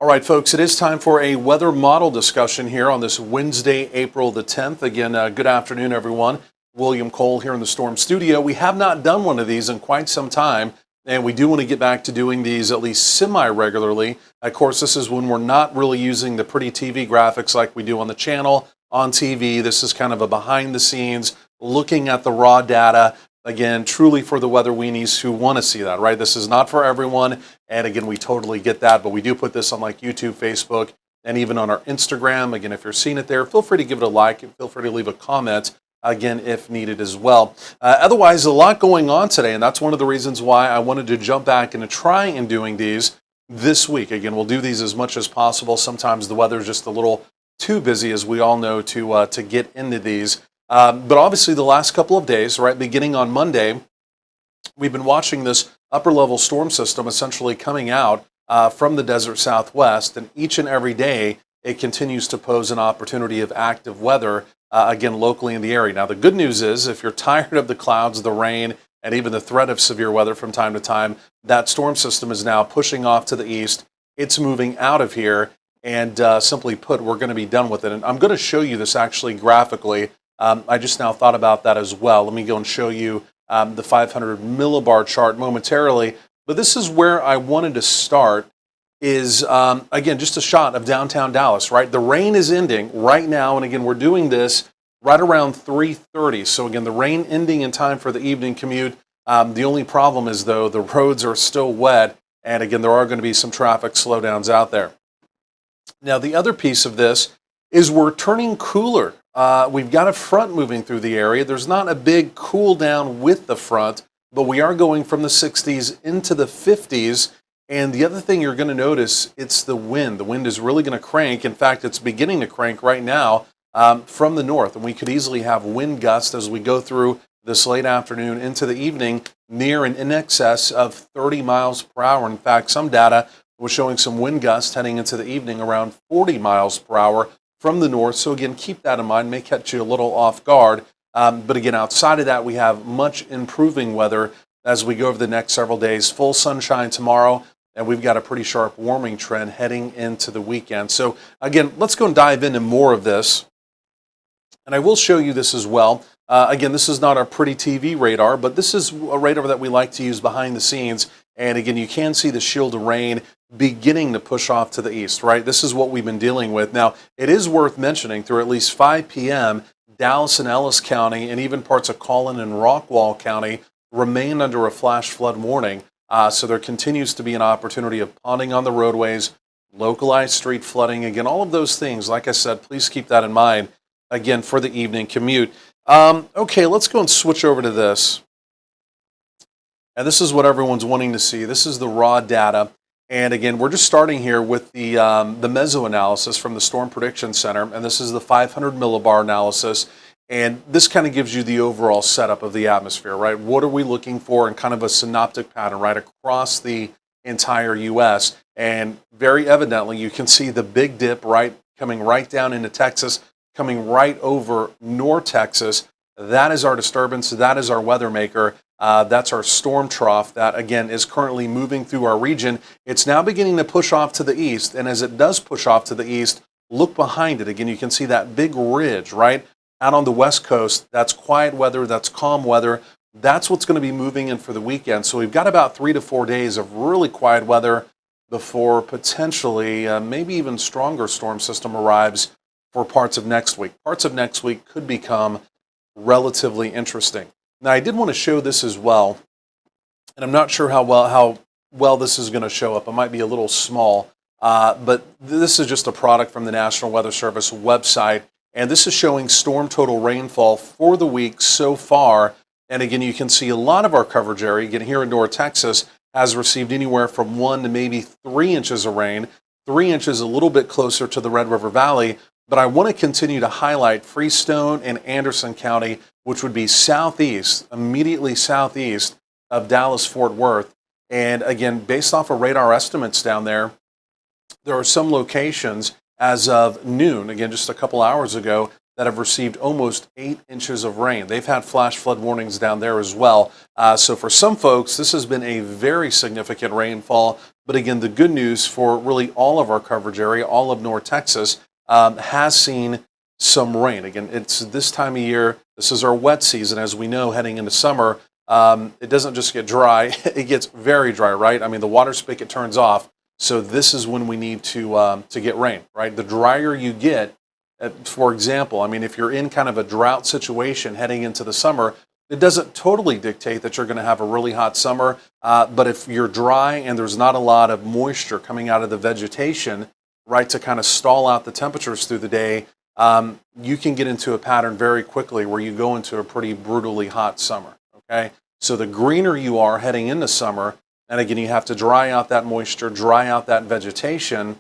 All right, folks, it is time for a weather model discussion here on this Wednesday, April the 10th. Again, good afternoon, everyone. William Cole here in the Storm Studio. We have not done one of these in quite some time, and we do want to get back to doing these at least semi-regularly. Of course, this is when we're not really using the pretty TV graphics like we do on the channel, on TV. This is kind of a behind the scenes, looking at the raw data. Again, truly for the weather weenies who want to see that, right? This is not for everyone. And again, we totally get that, but we do put this on like YouTube, Facebook, and even on our Instagram. Again, if you're seeing it there, feel free to give it a like and feel free to leave a comment, again, if needed as well. Otherwise, a lot going on today, and that's one of the reasons why I wanted to jump back and try and doing these this week. Again, we'll do these as much as possible. Sometimes the weather is just a little too busy, as we all know, to get into these. But obviously the last couple of days, right, beginning on Monday, we've been watching this upper level storm system essentially coming out from the desert southwest, and each and every day it continues to pose an opportunity of active weather, again, locally in the area. Now, the good news is if you're tired of the clouds, the rain, and even the threat of severe weather from time to time, that storm system is now pushing off to the east. It's moving out of here, and simply put, we're going to be done with it. And I'm going to show you this actually graphically. I just now thought about that as well. Let me go and show you the 500 millibar chart momentarily. But this is where I wanted to start is, again, just a shot of downtown Dallas, right? The rain is ending right now. And again, we're doing this right around 3:30. So again, the rain ending in time for the evening commute. The only problem is, though, the roads are still wet. And again, there are going to be some traffic slowdowns out there. Now, the other piece of this is we're turning cooler. We've got a front moving through the area. There's not a big cool down with the front, but we are going from the 60s into the 50s. And the other thing you're going to notice, it's the wind. The wind is really going to crank. In fact, it's beginning to crank right now from the north. And we could easily have wind gusts as we go through this late afternoon into the evening near and in excess of 30 miles per hour. In fact, some data was showing some wind gusts heading into the evening around 40 miles per hour from the north. So again, keep that in mind, may catch you a little off guard. But again, outside of that, we have much improving weather as we go over the next several days. Full sunshine tomorrow, and we've got a pretty sharp warming trend heading into the weekend. So again, let's go and dive into more of this. And I will show you this as well. Again, this is not our pretty TV radar, but this is a radar that we like to use behind the scenes. And again, you can see the shield of rain beginning to push off to the east, right? This is what we've been dealing with. Now, it is worth mentioning through at least 5 p.m., Dallas and Ellis County and even parts of Collin and Rockwall County remain under a flash flood warning. So there continues to be an opportunity of ponding on the roadways, localized street flooding. Again, all of those things, like I said, please keep that in mind, again, for the evening commute. Okay, let's go and switch over to this. And this is what everyone's wanting to see. This is the raw data. And again, we're just starting here with the meso analysis from the Storm Prediction Center. And this is the 500 millibar analysis. And this kind of gives you the overall setup of the atmosphere, right? What are we looking for in kind of a synoptic pattern, right, across the entire U.S.? And very evidently, you can see the big dip, right, coming right down into Texas, coming right over North Texas. That is our disturbance. That is our weather maker. That's our storm trough that, again, is currently moving through our region. It's now beginning to push off to the east. And as it does push off to the east, look behind it. Again, you can see that big ridge, right, out on the west coast. That's quiet weather. That's calm weather. That's what's going to be moving in for the weekend. So we've got about 3 to 4 days of really quiet weather before potentially maybe even stronger storm system arrives for parts of next week. Parts of next week could become relatively interesting. Now, I did want to show this as well, and I'm not sure how well this is going to show up. It might be a little small, but this is just a product from the National Weather Service website, and this is showing storm total rainfall for the week so far. And again, you can see a lot of our coverage area, again, here in North Texas, has received anywhere from 1 to maybe 3 inches of rain, 3 inches a little bit closer to the Red River Valley. But I want to continue to highlight Freestone and Anderson County, which would be southeast, immediately southeast of Dallas-Fort Worth. And again, based off of radar estimates down there, there are some locations as of noon, again, just a couple hours ago, that have received almost 8 inches of rain. They've had flash flood warnings down there as well. So for some folks, this has been a very significant rainfall. But again, the good news for really all of our coverage area, all of North Texas, has seen some rain. Again, it's this time of year. This is our wet season, as we know, heading into summer. It doesn't just get dry; it gets very dry, right? I mean, the water spigot turns off. So this is when we need to get rain, right? The drier you get, for example, I mean, if you're in kind of a drought situation heading into the summer, it doesn't totally dictate that you're going to have a really hot summer. But if you're dry and there's not a lot of moisture coming out of the vegetation, right, to kind of stall out the temperatures through the day, you can get into a pattern very quickly where you go into a pretty brutally hot summer. Okay, so the greener you are heading into summer, and again, you have to dry out that moisture, dry out that vegetation.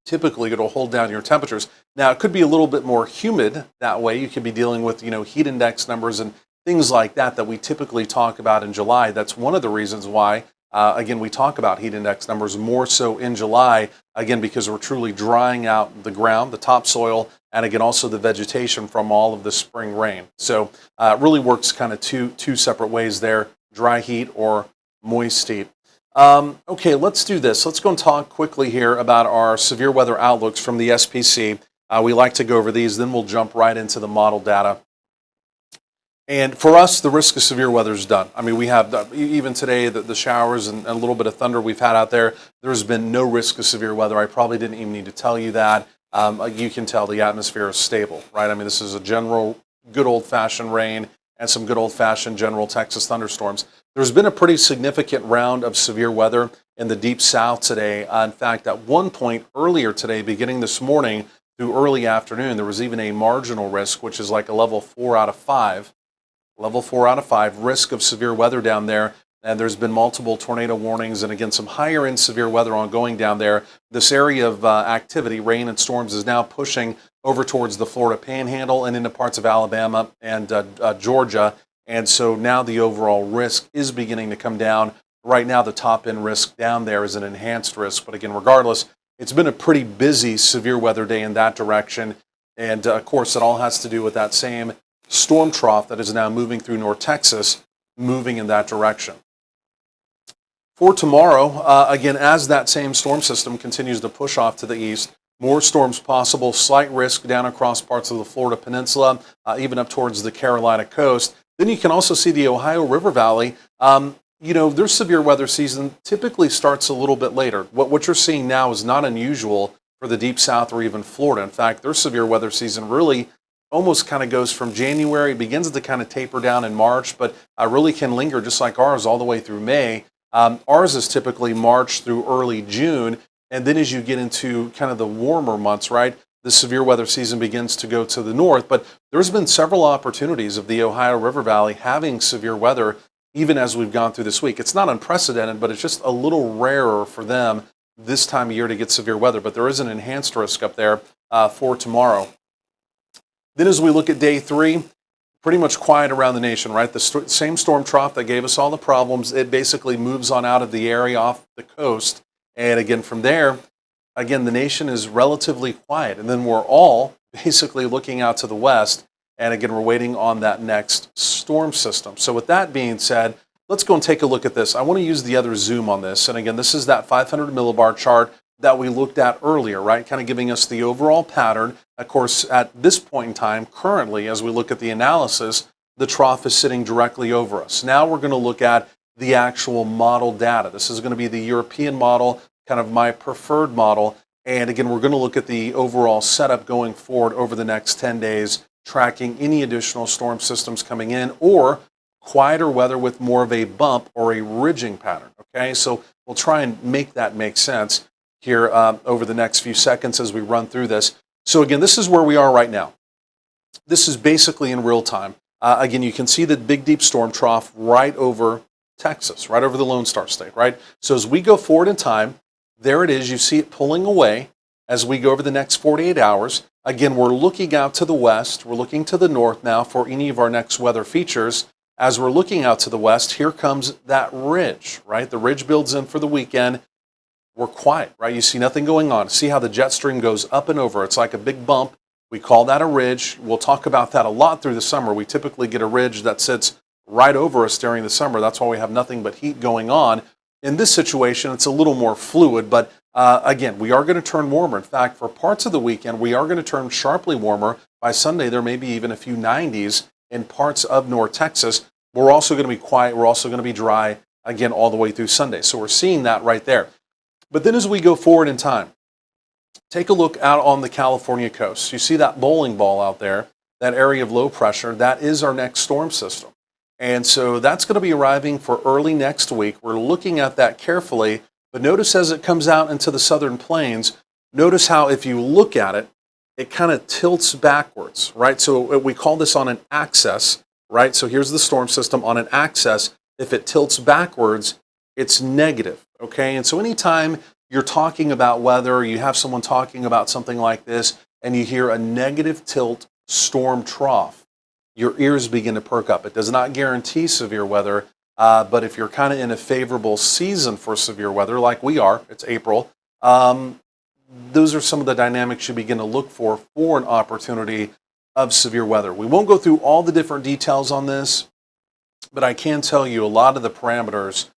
Typically, it'll hold down your temperatures. Now, it could be a little bit more humid that way. You could be dealing with, heat index numbers and things like that we typically talk about in July. That's one of the reasons why, again, we talk about heat index numbers more so in July, again, because we're truly drying out the ground, the topsoil, and again, also the vegetation from all of the spring rain. So it really works kind of two separate ways there, dry heat or moist heat. Okay, let's do this. Let's go and talk quickly here about our severe weather outlooks from the SPC. We like to go over these, then we'll jump right into the model data. And for us, the risk of severe weather is done. I mean, we have, even today, the showers and a little bit of thunder we've had out there, there's been no risk of severe weather. I probably didn't even need to tell you that. You can tell the atmosphere is stable, right? I mean, this is a general good old-fashioned rain and some good old-fashioned general Texas thunderstorms. There's been a pretty significant round of severe weather in the deep south today. In fact, at one point earlier today, beginning this morning through early afternoon, there was even a marginal risk, which is like a level 4 out of 5. Level 4 out of 5 risk of severe weather down there. And there's been multiple tornado warnings and again, some higher end severe weather ongoing down there. This area of activity, rain and storms, is now pushing over towards the Florida Panhandle and into parts of Alabama and Georgia. And so now the overall risk is beginning to come down. Right now, the top end risk down there is an enhanced risk. But again, regardless, it's been a pretty busy severe weather day in that direction. And of course, it all has to do with that same storm trough that is now moving through North Texas, moving in that direction. For tomorrow, again, as that same storm system continues to push off to the east, more storms possible, slight risk down across parts of the Florida Peninsula, even up towards the Carolina coast. Then you can also see the Ohio River Valley. Their severe weather season typically starts a little bit later. What you're seeing now is not unusual for the deep south or even Florida. In fact, their severe weather season really almost kind of goes from January, begins to kind of taper down in March, but really can linger just like ours all the way through May. Ours is typically March through early June, and then as you get into kind of the warmer months, right, the severe weather season begins to go to the north. But there's been several opportunities of the Ohio River Valley having severe weather even as we've gone through this week. It's not unprecedented, but it's just a little rarer for them this time of year to get severe weather. But there is an enhanced risk up there for tomorrow. Then as we look at day 3, pretty much quiet around the nation, right? The same storm trough that gave us all the problems, it basically moves on out of the area off the coast. And again, from there, again, the nation is relatively quiet. And then we're all basically looking out to the west. And again, we're waiting on that next storm system. So with that being said, let's go and take a look at this. I want to use the other zoom on this. And again, this is that 500 millibar chart that we looked at earlier, right? Kind of giving us the overall pattern. Of course, at this point in time, currently, as we look at the analysis, the trough is sitting directly over us. Now we're going to look at the actual model data. This is going to be the European model, kind of my preferred model. And again, we're going to look at the overall setup going forward over the next 10 days, tracking any additional storm systems coming in or quieter weather with more of a bump or a ridging pattern. Okay, so we'll try and make that make sense here over the next few seconds as we run through this. So again, this is where we are right now. This is basically in real time. Again, you can see the big deep storm trough right over Texas, right over the Lone Star State, right? So as we go forward in time, there it is. You see it pulling away as we go over the next 48 hours. Again, we're looking out to the west. We're looking to the north now for any of our next weather features. As we're looking out to the west, here comes that ridge, right? The ridge builds in for the weekend. We're quiet, right? You see nothing going on. See how the jet stream goes up and over. It's like a big bump We call that a ridge. We'll talk about that a lot through the summer. We typically get a ridge that sits right over us during the summer. That's why we have nothing but heat going on. In this situation, it's a little more fluid, but again, we are going to turn warmer. In fact, for parts of the weekend, we are going to turn sharply warmer. By Sunday, there may be even a few 90s in parts of North Texas. We're also going to be quiet. We're also going to be dry, again, all the way through Sunday. So we're seeing that right there. But then as we go forward in time, take a look out on the California coast. You see that bowling ball out there, that area of low pressure, that is our next storm system. And so that's going to be arriving for early next week. We're looking at that carefully, but notice as it comes out into the southern plains, notice how if you look at it, it kind of tilts backwards, right? So we call this on an axis, right? So here's the storm system on an axis. If it tilts backwards, it's negative, okay? And so anytime you're talking about weather, you have someone talking about something like this, and you hear a negative tilt storm trough, your ears begin to perk up. It does not guarantee severe weather, but if you're kind of in a favorable season for severe weather, like we are, it's April, those are some of the dynamics you begin to look for an opportunity of severe weather. We won't go through all the different details on this, but I can tell you a lot of the parameters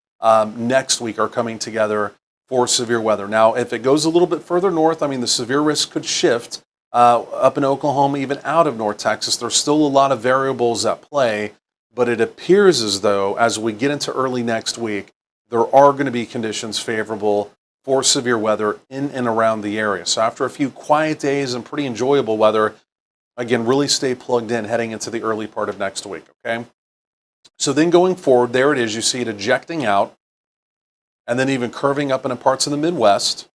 next week are coming together for severe weather. Now, if it goes a little bit further north, I mean, the severe risk could shift up in Oklahoma, even out of North Texas. There's still a lot of variables at play, but it appears as though as we get into early next week, there are going to be conditions favorable for severe weather in and around the area. So after a few quiet days and pretty enjoyable weather, again, really stay plugged in heading into the early part of next week, okay? So then going forward, there it is. You see it ejecting out and then even curving up into parts of the Midwest.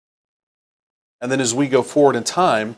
And then as we go forward in time,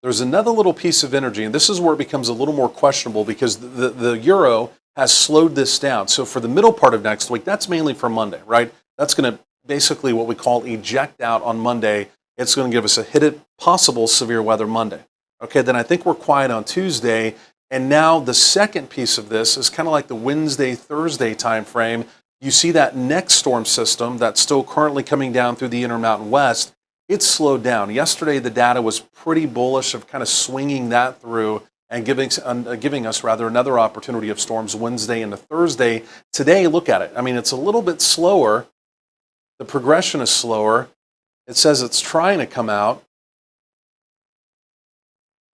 there's another little piece of energy, and this is where it becomes a little more questionable because the Euro has slowed this down. So for the middle part of next week, that's mainly for Monday, right? That's going to basically what we call eject out on Monday. It's going to give us a hit at possible severe weather Monday. Okay, then I think we're quiet on Tuesday. And now the second piece of this is kind of like the Wednesday, Thursday time frame. You see that next storm system that's still currently coming down through the Intermountain West. It's slowed down. Yesterday, the data was pretty bullish of kind of swinging that through and giving us rather another opportunity of storms Wednesday into Thursday. Today, look at it. I mean, it's a little bit slower. The progression is slower. It says it's trying to come out.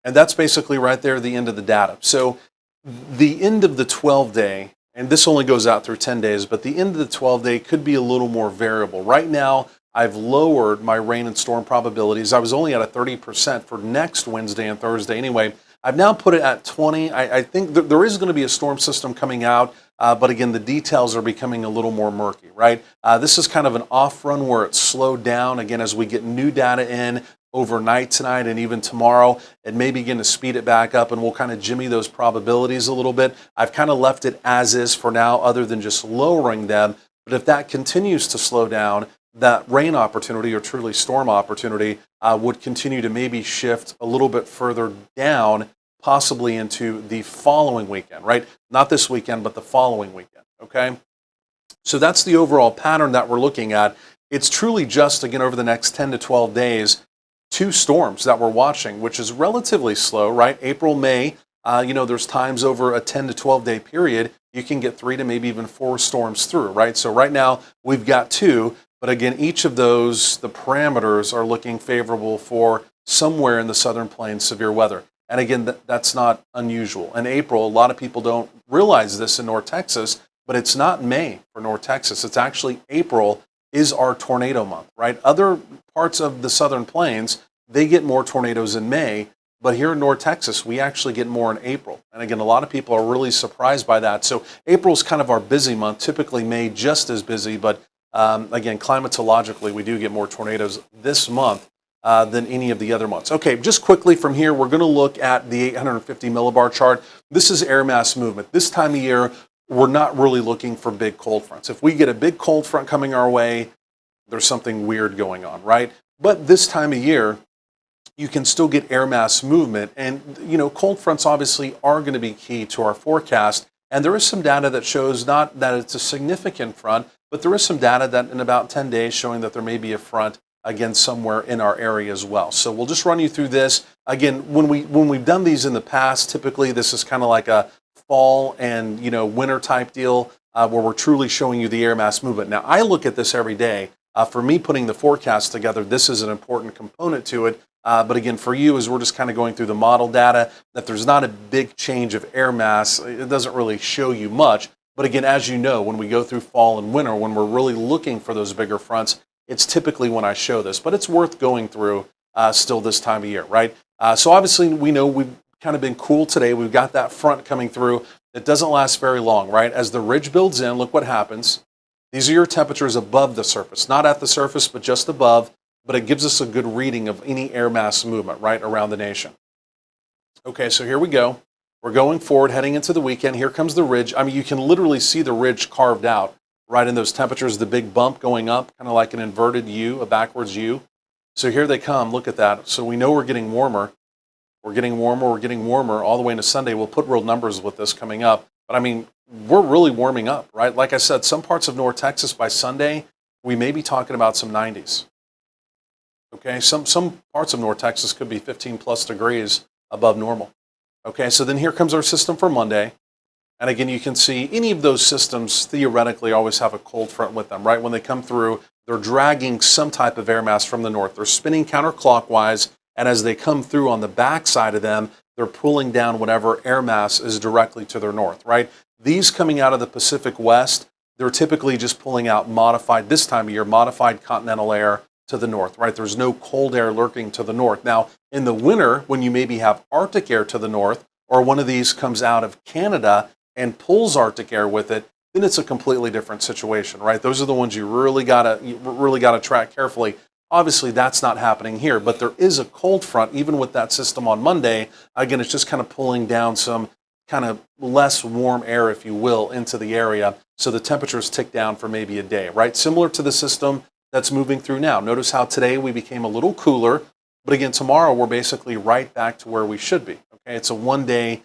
And that's basically right there at the end of the data. So the end of the 12-day, and this only goes out through 10 days, but the end of the 12-day could be a little more variable. Right now, I've lowered my rain and storm probabilities. I was only at a 30% for next Wednesday and Thursday anyway. I've now put it at 20. I think there is going to be a storm system coming out, but again, the details are becoming a little more murky, right? This is kind of an off run where it's slowed down. Again, as we get new data in overnight tonight and even tomorrow, it may begin to speed it back up, and we'll kind of jimmy those probabilities a little bit. I've kind of left it as is for now, other than just lowering them. But if that continues to slow down, that rain opportunity or truly storm opportunity would continue to maybe shift a little bit further down, possibly into the following weekend, right? Not this weekend, but the following weekend, okay? So that's the overall pattern that we're looking at. It's truly just, again, over the next 10 to 12 days, 2 storms that we're watching, which is relatively slow, right? April, May, there's times over a 10 to 12 day period, you can get 3 to maybe even 4 storms through, right? So right now we've got 2, but again, each of those, the parameters are looking favorable for somewhere in the southern plains severe weather. And again, that's not unusual. In April, a lot of people don't realize this in North Texas, but it's not May for North Texas. It's actually April is our tornado month, right? Other parts of the southern plains, they get more tornadoes in May, but here in North Texas, we actually get more in April. And again, a lot of people are really surprised by that. So April is kind of our busy month, typically May just as busy, but again, climatologically, we do get more tornadoes this month than any of the other months. Okay, just quickly from here, we're going to look at the 850 millibar chart. This is air mass movement. This time of year, we're not really looking for big cold fronts. If we get a big cold front coming our way, there's something weird going on, right? But this time of year, you can still get air mass movement. And, cold fronts obviously are going to be key to our forecast. And there is some data that shows not that it's a significant front, but there is some data that in about 10 days showing that there may be a front again somewhere in our area as well. So we'll just run you through this. Again, when we've done these in the past, typically this is kind of like a fall and winter type deal where we're truly showing you the air mass movement. Now I look at this every day. For me, putting the forecast together, this is an important component to it. But again, for you, as we're just kind of going through the model data, that there's not a big change of air mass. It doesn't really show you much. But again, as you know, when we go through fall and winter, when we're really looking for those bigger fronts, it's typically when I show this. But it's worth going through still this time of year, right? So obviously, we know we've kind of been cool today. We've got that front coming through. It doesn't last very long, right? As the ridge builds in, look what happens. These are your temperatures above the surface, not at the surface, but just above. But it gives us a good reading of any air mass movement right around the nation. Okay, so here we go. We're going forward, heading into the weekend. Here comes the ridge. I mean, you can literally see the ridge carved out right in those temperatures, the big bump going up, kind of like an inverted U, a backwards U. So here they come. Look at that. So we know we're getting warmer. We're getting warmer. We're getting warmer all the way into Sunday. We'll put real numbers with this coming up. But I mean, we're really warming up, right? Like I said, some parts of North Texas by Sunday, we may be talking about some 90s. Okay, some parts of North Texas could be 15 plus degrees above normal. Okay, so then here comes our system for Monday. And again, you can see any of those systems theoretically always have a cold front with them, right? When they come through, they're dragging some type of air mass from the north. They're spinning counterclockwise, and as they come through on the back side of them, they're pulling down whatever air mass is directly to their north, right? These coming out of the Pacific West, they're typically just pulling out modified, this time of year, modified continental air to the north, right? There's no cold air lurking to the north. Now, in the winter, when you maybe have Arctic air to the north, or one of these comes out of Canada and pulls Arctic air with it, then it's a completely different situation, right? Those are the ones you really gotta track carefully. Obviously, that's not happening here, but there is a cold front, even with that system on Monday. Again, it's just kind of pulling down some kind of less warm air, if you will, into the area. So the temperatures tick down for maybe a day, right? Similar to the system that's moving through now. Notice how today we became a little cooler, but again, tomorrow we're basically right back to where we should be. Okay, it's a one-day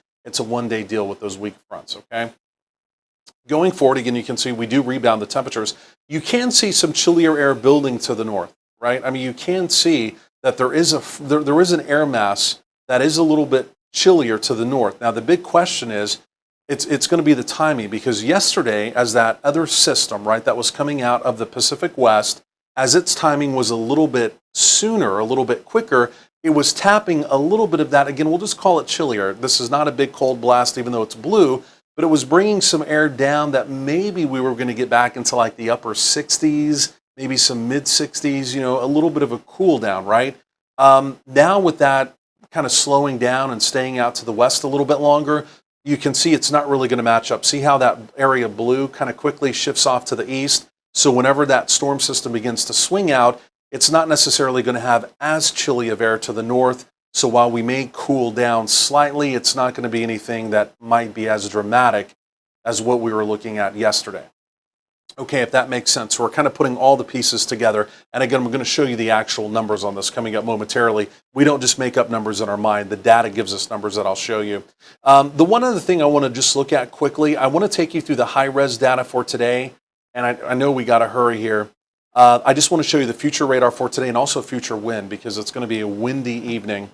deal with those weak fronts. Okay, going forward, again, you can see we do rebound the temperatures. You can see some chillier air building to the north, right? I mean, you can see that there is an air mass that is a little bit chillier to the north. Now, the big question is, it's going to be the timing, because yesterday, as that other system, right, that was coming out of the Pacific West, as its timing was a little bit sooner, a little bit quicker, it was tapping a little bit of that. Again, we'll just call it chillier. This is not a big cold blast, even though it's blue, but it was bringing some air down that maybe we were going to get back into like the upper 60s, maybe some mid 60s, a little bit of a cool down, right? Now with that kind of slowing down and staying out to the west a little bit longer, you can see it's not really going to match up. See how that area blue kind of quickly shifts off to the east? So whenever that storm system begins to swing out, it's not necessarily going to have as chilly of air to the north. So while we may cool down slightly, it's not going to be anything that might be as dramatic as what we were looking at yesterday. Okay, if that makes sense. So we're kind of putting all the pieces together. And again, I'm going to show you the actual numbers on this coming up momentarily. We don't just make up numbers in our mind. The data gives us numbers that I'll show you. The one other thing I want to just look at quickly, I want to take you through the high-res data for today. And I know we got to hurry here. I just want to show you the future radar for today and also future wind, because it's going to be a windy evening.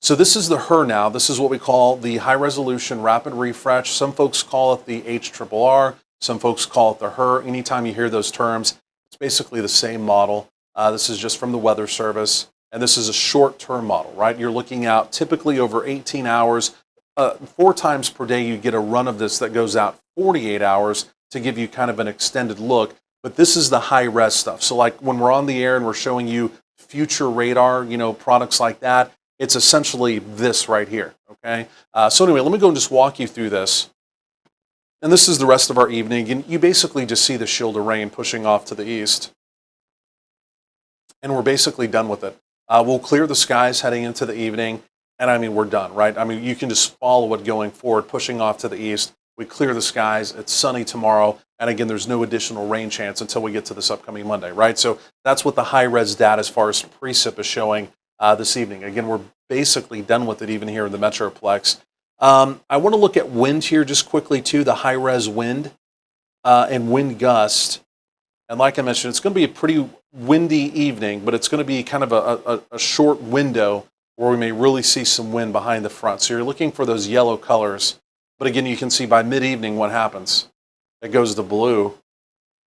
So this is the HRR now. This is what we call the high resolution rapid refresh. Some folks call it the HRRR. Some folks call it the HRR. Anytime you hear those terms, it's basically the same model. This is just from the Weather Service. And this is a short-term model, right? You're looking out typically over 18 hours. 4 times per day you get a run of this that goes out 48 hours to give you kind of an extended look. But this is the high-res stuff. So like when we're on the air and we're showing you future radar, products like that, it's essentially this right here, okay? So anyway, let me go and just walk you through this. And this is the rest of our evening. And you basically just see the shield of rain pushing off to the east. And we're basically done with it. We'll clear the skies heading into the evening. And I mean, we're done, right? I mean, you can just follow it going forward, pushing off to the east. We clear the skies. It's sunny tomorrow. And again, there's no additional rain chance until we get to this upcoming Monday, right? So that's what the high-res data as far as precip is showing this evening. Again, we're basically done with it even here in the Metroplex. I want to look at wind here just quickly too, the high-res wind and wind gust. And like I mentioned, it's going to be a pretty windy evening, but it's going to be kind of a short window where we may really see some wind behind the front. So you're looking for those yellow colors. But again, you can see by mid-evening what happens. It goes to blue.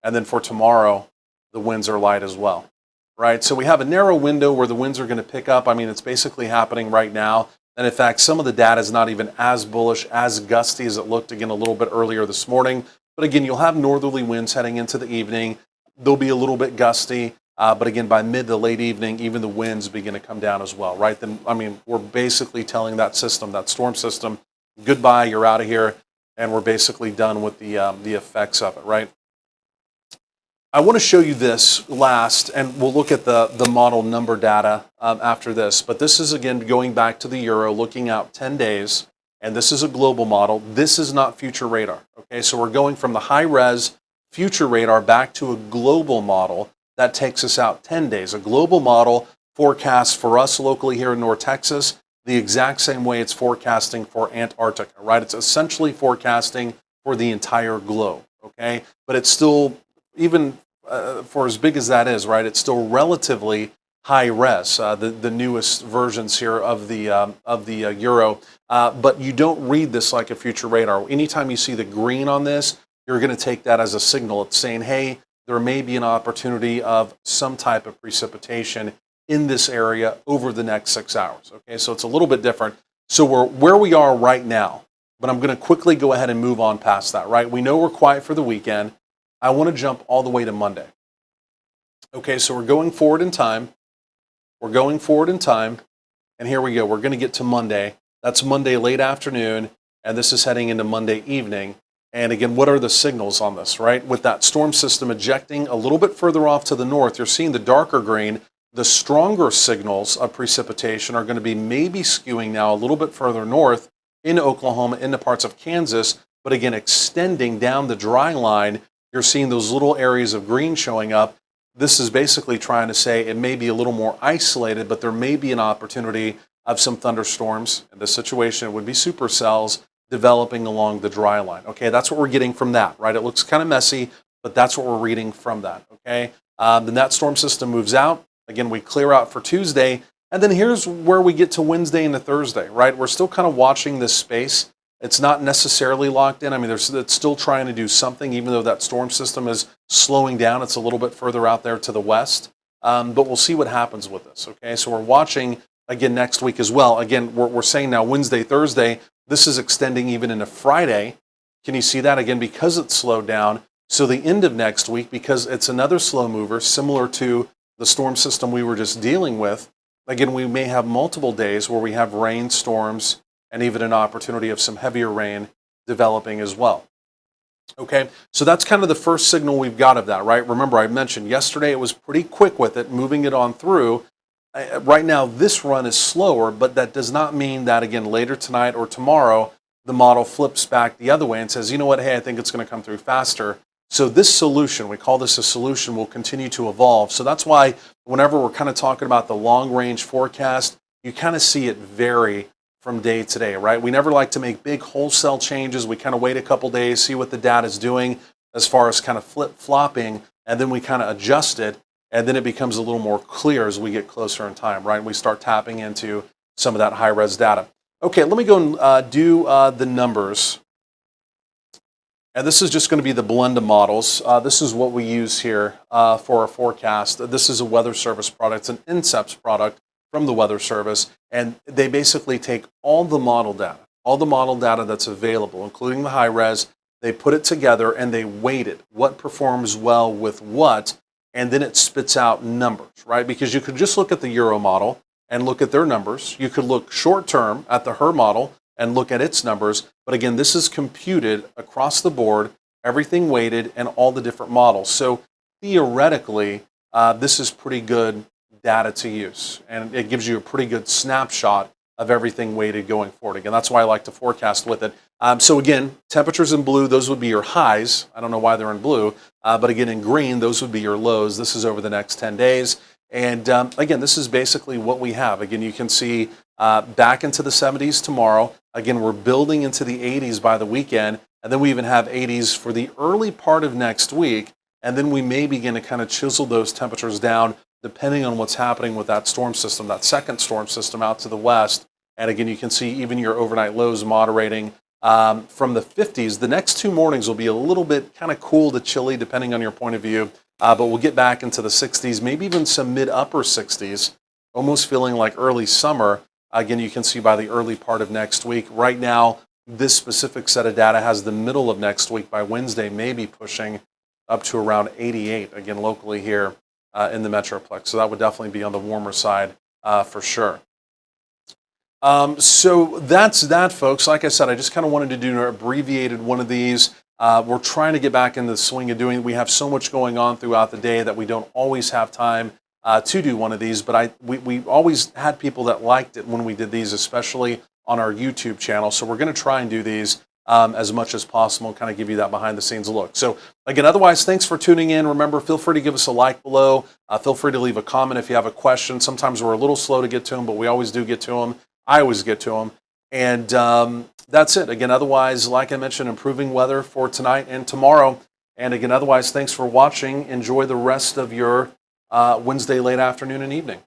And then for tomorrow, the winds are light as well, right? So we have a narrow window where the winds are going to pick up. I mean, it's basically happening right now. And in fact, some of the data is not even as bullish, as gusty as it looked again a little bit earlier this morning. But again, you'll have northerly winds heading into the evening. They'll be a little bit gusty. But again, by mid to late evening, even the winds begin to come down as well, right? Then, I mean, we're basically telling that system, that storm system, goodbye, you're out of here. And we're basically done with the effects of it, right? I want to show you this last, and we'll look at the model number data after this. But this is, again, going back to the euro, looking out 10 days. And this is a global model. This is not future radar. Okay, so we're going from the high-res future radar back to a global model that takes us out 10 days. A global model forecasts for us locally here in North Texas the exact same way it's forecasting for Antarctica, right? It's essentially forecasting for the entire globe, okay? But it's still, even for as big as that is, right, it's still relatively high res, the newest versions here of the Euro. But you don't read this like a future radar. Anytime you see the green on this, you're going to take that as a signal. It's saying, hey, there may be an opportunity of some type of precipitation in this area over the next 6 hours. Okay, so it's a little bit different. So we're where we are right now, but I'm going to quickly go ahead and move on past that, right? We know we're quiet for the weekend. I want to jump all the way to Monday. Okay, so we're going forward in time. We're going forward in time, and here we go. We're going to get to Monday. That's Monday late afternoon, and this is heading into Monday evening. And again, what are the signals on this, right? With that storm system ejecting a little bit further off to the north, you're seeing the darker green. The stronger signals of precipitation are going to be maybe skewing now a little bit further north into Oklahoma, into parts of Kansas, but again, extending down the dry line, you're seeing those little areas of green showing up. This is basically trying to say it may be a little more isolated, but there may be an opportunity of some thunderstorms. In this situation, it would be supercells developing along the dry line. Okay, that's what we're getting from that, right? It looks kind of messy, but that's what we're reading from that, okay? Then that storm system moves out. Again, we clear out for Tuesday, and then here's where we get to Wednesday into Thursday, right? We're still kind of watching this space. It's not necessarily locked in. I mean, it's still trying to do something, even though that storm system is slowing down. It's a little bit further out there to the west, but we'll see what happens with this, okay? So we're watching, again, next week as well. Again, we're saying now Wednesday, Thursday, this is extending even into Friday. Can you see that? Again, because it's slowed down. So the end of next week, because it's another slow mover, similar to the storm system we were just dealing with, again, we may have multiple days where we have rain, storms, and even an opportunity of some heavier rain developing as well. Okay, so that's kind of the first signal we've got of that, right? Remember, I mentioned yesterday it was pretty quick with it, moving it on through. Right now, this run is slower, but that does not mean that, again, later tonight or tomorrow, the model flips back the other way and says, you know what, hey, I think it's going to come through faster. So this solution, we call this a solution, will continue to evolve. So that's why whenever we're kind of talking about the long-range forecast, you kind of see it vary from day to day, right? We never like to make big wholesale changes. We kind of wait a couple days, see what the data is doing as far as kind of flip-flopping, and then we kind of adjust it, and then it becomes a little more clear as we get closer in time, right? And we start tapping into some of that high-res data. Okay, let me go and do the numbers. And this is just going to be the blend of models. This is what we use here for our forecast. This is a Weather Service product. It's an INCEPS product from the Weather Service. And they basically take all the model data that's available, including the high res, they put it together and they weight it. What performs well with what? And then it spits out numbers, right? Because you could just look at the Euro model and look at their numbers. You could look short term at the HER model and look at its numbers. But again, this is computed across the board, everything weighted, and all the different models. So theoretically, this is pretty good data to use. And it gives you a pretty good snapshot of everything weighted going forward. Again, that's why I like to forecast with it. So again, temperatures in blue, those would be your highs. I don't know why they're in blue. But again, in green, those would be your lows. This is over the next 10 days. And again, this is basically what we have. Again, you can see back into the 70s tomorrow. Again, we're building into the 80s by the weekend. And then we even have 80s for the early part of next week. and then we may begin to kind of chisel those temperatures down depending on what's happening with that storm system, that second storm system out to the west. And again, you can see even your overnight lows moderating from the 50s. The next 2 mornings will be a little bit kind of cool to chilly depending on your point of view, but we'll get back into the 60s, maybe even some mid-upper 60s, almost feeling like early summer. Again, you can see by the early part of next week. Right now, this specific set of data has the middle of next week. By Wednesday, maybe pushing up to around 88, again, locally here in the Metroplex. So that would definitely be on the warmer side for sure. So that's that, folks. Like I said, I just kind of wanted to do an abbreviated one of these. We're trying to get back into the swing of doing. We have so much going on throughout the day that we don't always have time to do one of these. But we always had people that liked it when we did these, especially on our YouTube channel. So we're going to try and do these as much as possible and kind of give you that behind the scenes look. So again, otherwise, thanks for tuning in. Remember, feel free to give us a like below. Feel free to leave a comment if you have a question. Sometimes we're a little slow to get to them, but we always do get to them. I always get to them. And that's it. Again, otherwise, like I mentioned, improving weather for tonight and tomorrow. And again, otherwise, thanks for watching. Enjoy the rest of your Wednesday late afternoon and evening.